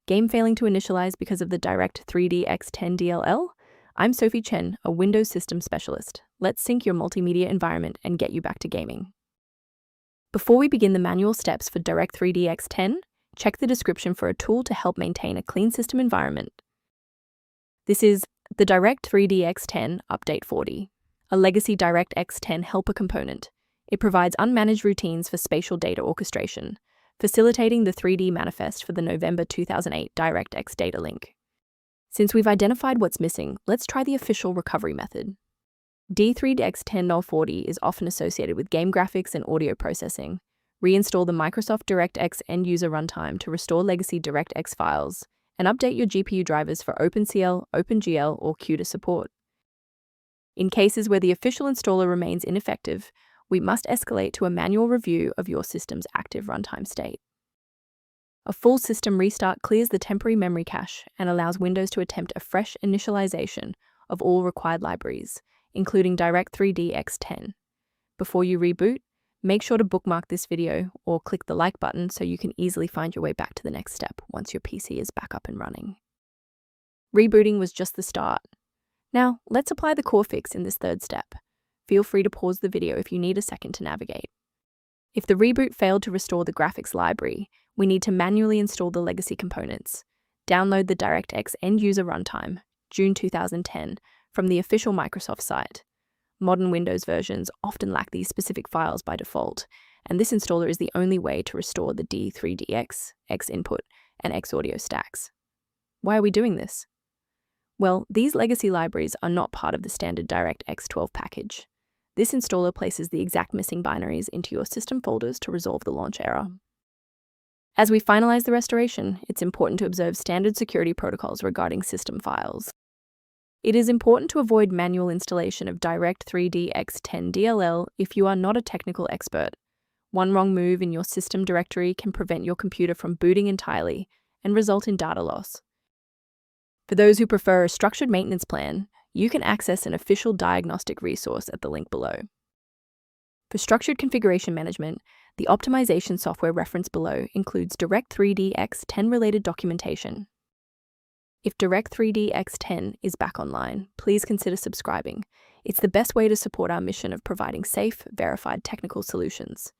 Game failing to initialize because of the DirectX 10 DLL? I'm Sophie Chen, a Windows System Specialist. Let's sync your multimedia environment and get you back to gaming. Before we begin the manual steps for DirectX 10, check the description for a tool to help maintain a clean system environment. This is the DirectX 10 Update 40, a legacy DirectX 10 helper component. It provides unmanaged routines for spatial data orchestration, facilitating the 3D manifest for the November 2008 DirectX data link. Since we've identified what's missing, let's try the official recovery method. DirectX 10.40 is often associated with game graphics and audio processing. Reinstall the Microsoft DirectX End-User Runtime to restore legacy DirectX files, and update your GPU drivers for OpenCL, OpenGL, or CUDA support. In cases where the official installer remains ineffective, we must escalate to a manual review of your system's active runtime state. A full system restart clears the temporary memory cache and allows Windows to attempt a fresh initialization of all required libraries, including DirectX 10. Before you reboot, make sure to bookmark this video or click the like button so you can easily find your way back to the next step once your PC is back up and running. Rebooting was just the start. Now, let's apply the core fix in this third step. Feel free to pause the video if you need a second to navigate. If the reboot failed to restore the graphics library, we need to manually install the legacy components. Download the DirectX End-User Runtime, June 2010, from the official Microsoft site. Modern Windows versions often lack these specific files by default, and this installer is the only way to restore the D3DX, X input, and X audio stacks. Why are we doing this? Well, these legacy libraries are not part of the standard DirectX 12 package. This installer places the exact missing binaries into your system folders to resolve the launch error. As we finalize the restoration, it's important to observe standard security protocols regarding system files. It is important to avoid manual installation of DirectX 10 DLL if you are not a technical expert. One wrong move in your system directory can prevent your computer from booting entirely and result in data loss. For those who prefer a structured maintenance plan, you can access an official diagnostic resource at the link below. For structured configuration management, the optimization software reference below includes DirectX 10 related documentation. If DirectX 10 is back online, please consider subscribing. It's the best way to support our mission of providing safe, verified technical solutions.